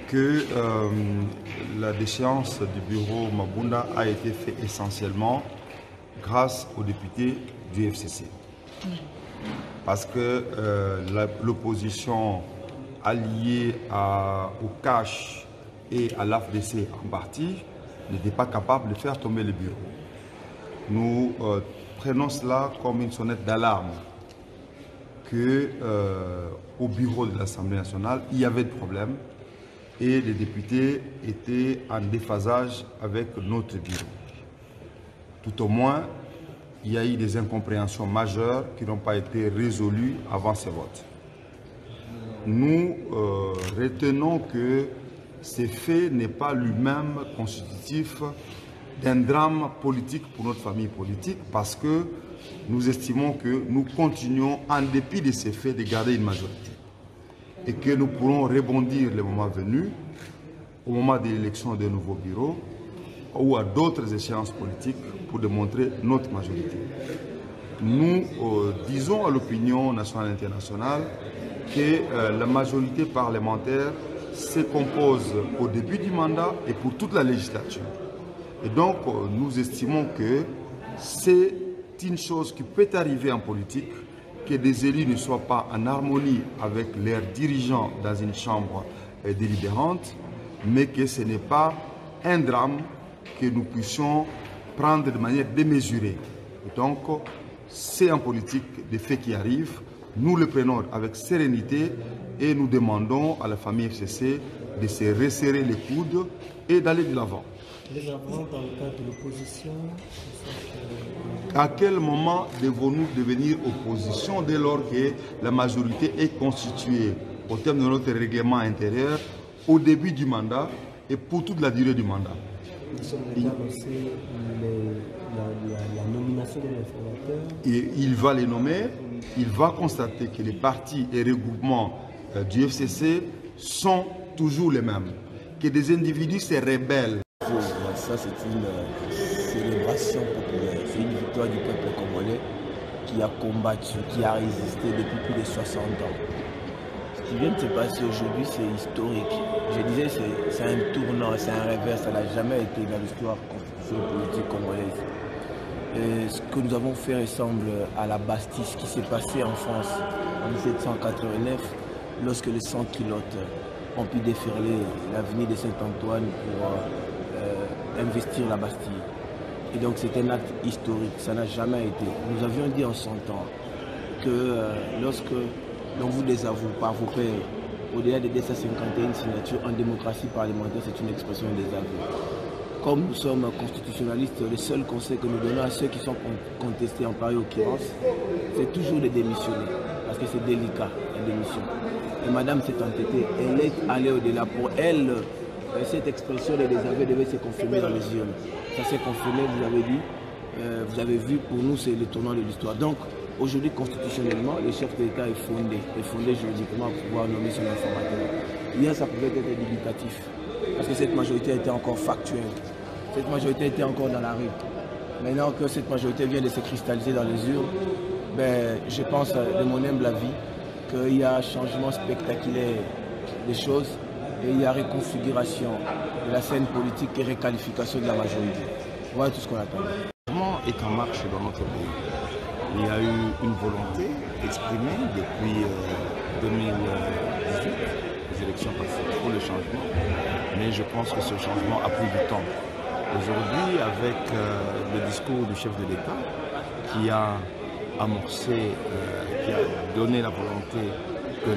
que la déchéance du bureau Mabunda a été faite essentiellement grâce aux députés du FCC. Parce que l'opposition alliée au CACH et à l'AFDC en partie n'était pas capable de faire tomber le bureau. Nous prenons cela comme une sonnette d'alarme qu'au bureau de l'Assemblée nationale, il y avait des problèmes et les députés étaient en déphasage avec notre bureau. Tout au moins, il y a eu des incompréhensions majeures qui n'ont pas été résolues avant ces votes. Nous retenons que ces faits n'est pas lui-même constitutif d'un drame politique pour notre famille politique parce que nous estimons que nous continuons, en dépit de ces faits, de garder une majorité et que nous pourrons rebondir le moment venu, au moment de l'élection de nouveaux bureaux ou à d'autres échéances politiques pour démontrer notre majorité. Nous disons à l'opinion nationale et internationale que la majorité parlementaire se compose au début du mandat et pour toute la législature. Et donc, nous estimons que c'est une chose qui peut arriver en politique, que des élus ne soient pas en harmonie avec leurs dirigeants dans une chambre délibérante, mais que ce n'est pas un drame que nous puissions prendre de manière démesurée. Et donc, c'est en politique des faits qui arrivent. Nous le prenons avec sérénité et nous demandons à la famille FCC de se resserrer les coudes et d'aller de l'avant. Les avants dans le cadre de l'opposition. À quel moment devons-nous devenir opposition dès lors que la majorité est constituée au terme de notre règlement intérieur au début du mandat et pour toute la durée du mandat? Nous sommes déjà annoncé la nomination de l'informateur. Il va les nommer, il va constater que les partis et regroupements du FCC sont toujours les mêmes, que des individus se rebellent. Ça, c'est une célébration populaire, c'est une victoire du peuple congolais qui a combattu, qui a résisté depuis plus de 60 ans. Ce qui vient de se passer aujourd'hui, c'est historique. Je disais, c'est un tournant, c'est un revers, ça n'a jamais été dans l'histoire constitutionnelle politique congolaise. Et ce que nous avons fait ressemble à la Bastille, ce qui s'est passé en France en 1789, lorsque les sans-culottes ont pu déferler l'avenue de Saint-Antoine pour investir la Bastille. Et donc c'est un acte historique, ça n'a jamais été. Nous avions dit en son temps que lorsque l'on vous désavoue par vos pairs, au-delà des 251 signatures en démocratie parlementaire, c'est une expression de désaveu. Comme nous sommes constitutionnalistes, le seul conseil que nous donnons à ceux qui sont contestés en pareille occurrence, c'est toujours de démissionner, parce que c'est délicat, la démission. Et madame s'est entêtée, elle est allée au-delà. Pour elle, cette expression de désaveu devait se confirmer dans les urnes. Ça s'est confirmé, vous avez vu, pour nous c'est le tournant de l'histoire. Donc aujourd'hui constitutionnellement, le chef de l'État est fondé juridiquement pour pouvoir nommer son informateur. Hier ça pouvait être dubitatif, parce que cette majorité était encore factuelle, cette majorité était encore dans la rue. Maintenant que cette majorité vient de se cristalliser dans les urnes, je pense de mon humble avis qu'il y a un changement spectaculaire des choses. Et il y a reconfiguration de la scène politique et réqualification de la majorité. Voilà tout ce qu'on attend. Le mouvement est en marche dans notre pays. Il y a eu une volonté exprimée depuis 2018, les élections passées, pour le changement. Mais je pense que ce changement a pris du temps. Aujourd'hui, avec le discours du chef de l'État qui a amorcé, qui a donné la volonté que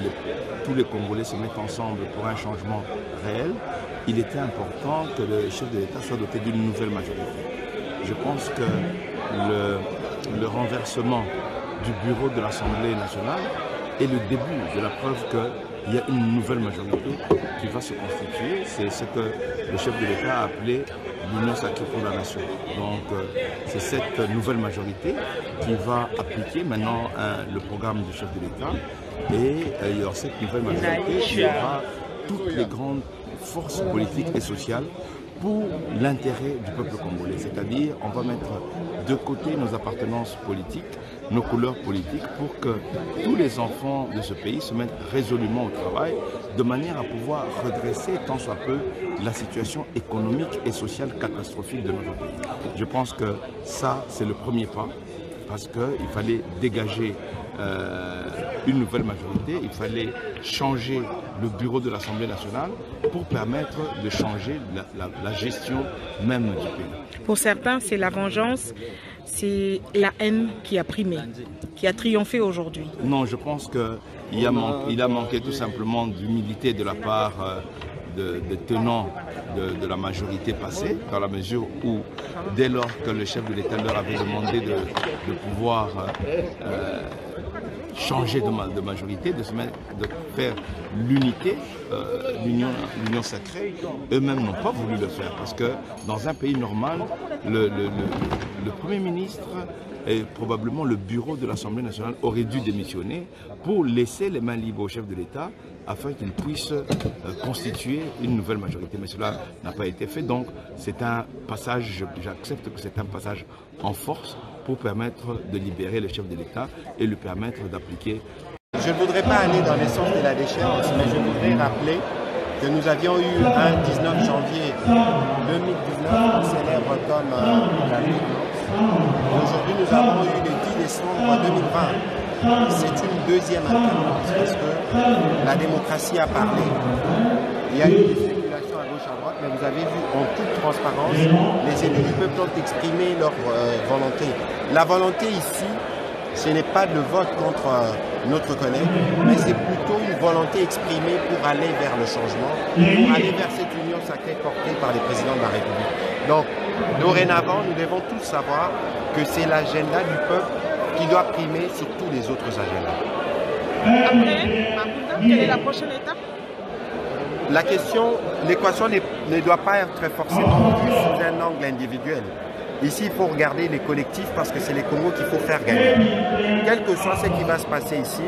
tous les Congolais se mettent ensemble pour un changement réel, il était important que le chef de l'État soit doté d'une nouvelle majorité. Je pense que le renversement du bureau de l'Assemblée nationale est le début de la preuve qu'il y a une nouvelle majorité qui va se constituer. C'est ce que le chef de l'État a appelé l'Union sacrée pour la nation. Donc c'est cette nouvelle majorité qui va appliquer maintenant le programme du chef de l'État. Et dans cette nouvelle majorité, il y aura toutes les grandes forces politiques et sociales pour l'intérêt du peuple congolais. C'est-à-dire, on va mettre de côté nos appartenances politiques nos couleurs politiques pour que tous les enfants de ce pays se mettent résolument au travail de manière à pouvoir redresser tant soit peu la situation économique et sociale catastrophique de notre pays. Je pense que ça, c'est le premier pas parce qu'il fallait dégager une nouvelle majorité, il fallait changer le bureau de l'Assemblée nationale pour permettre de changer la gestion même du pays. Pour certains, c'est la vengeance, c'est la haine qui a primé, qui a triomphé aujourd'hui. Non, je pense qu'il a manqué tout simplement d'humilité de la part des tenants de la majorité passée, dans la mesure où, dès lors que le chef de l'État leur avait demandé de pouvoir changer de majorité, de faire l'unité, l'union sacrée, eux-mêmes n'ont pas voulu le faire parce que dans un pays normal, le Premier ministre et probablement le bureau de l'Assemblée nationale aurait dû démissionner pour laisser les mains libres au chef de l'État afin qu'il puisse constituer une nouvelle majorité. Mais cela n'a pas été fait, donc c'est un passage, j'accepte que c'est un passage en force pour permettre de libérer le chef de l'État et lui permettre d'appliquer. Je ne voudrais pas aller dans le sens de la déchéance, mais je voudrais rappeler que nous avions eu un 19 janvier 2019 qui célèbre comme la nuit blanche. Aujourd'hui, nous avons eu le 10 décembre 2020. C'est une deuxième alternance parce que la démocratie a parlé. Il y a eu des spéculations à gauche, à droite, mais vous avez vu en toute transparence, les élus du peuple ont exprimé leur volonté. La volonté ici, ce n'est pas de vote contre notre collègue, mais c'est plutôt une volonté exprimée pour aller vers le changement, pour aller vers cette union sacrée portée par les présidents de la République. Donc, dorénavant, nous devons tous savoir que c'est l'agenda du peuple qui doit primer sur tous les autres agendas. Après, quelle est la prochaine étape? La question, l'équation ne doit pas être forcément vue sous un angle individuel. Ici, il faut regarder les collectifs parce que c'est les Congos qu'il faut faire gagner. Quel que soit ce qui va se passer ici,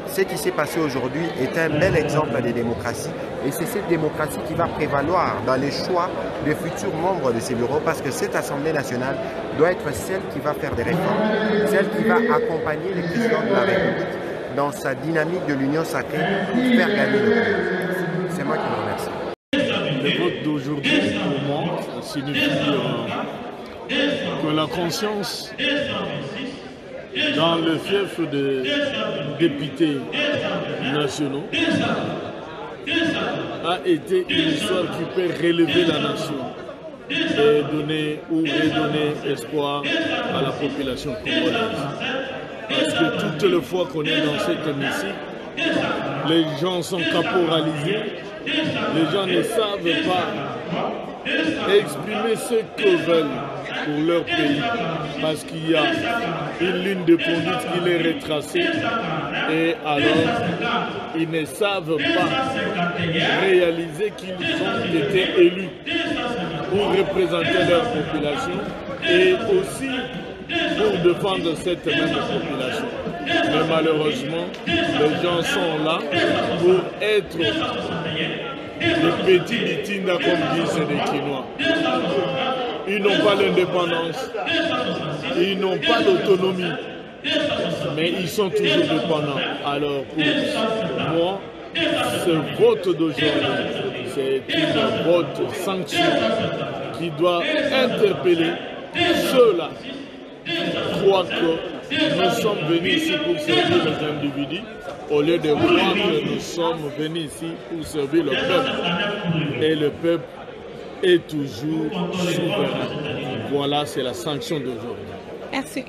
ce qui s'est passé aujourd'hui est un bel exemple de démocratie. Et c'est cette démocratie qui va prévaloir dans les choix des futurs membres de ces bureaux parce que cette Assemblée nationale doit être celle qui va faire des réformes, celle qui va accompagner les présidents de la République dans sa dynamique de l'union sacrée pour faire gagner le pays. C'est moi qui vous remercie. Le vote d'aujourd'hui, pour moi, signifie que la conscience dans le fief des députés nationaux a été une histoire qui peut relever la nation et donner ou redonner espoir à la population congolaise. Parce que toutes les fois qu'on est dans cet hémicycle, les gens sont caporalisés, les gens ne savent pas exprimer ce que veulent pour leur pays, parce qu'il y a une ligne de conduite qui les retracée et alors ils ne savent pas réaliser qu'ils ont été élus pour représenter leur population et aussi pour défendre cette même population. Mais malheureusement, les gens sont là pour être les petits bitinda comme disent les Quinois. Ils n'ont pas l'indépendance, ils n'ont pas l'autonomie, mais ils sont toujours dépendants. Alors pour moi, ce vote d'aujourd'hui, c'est une vote sanction qui doit interpeller ceux-là qui croient que nous sommes venus ici pour servir les individus, au lieu de croire que nous sommes venus ici pour servir le peuple. Et le peuple est toujours souverain. Voilà, c'est la sanction d'aujourd'hui. Merci.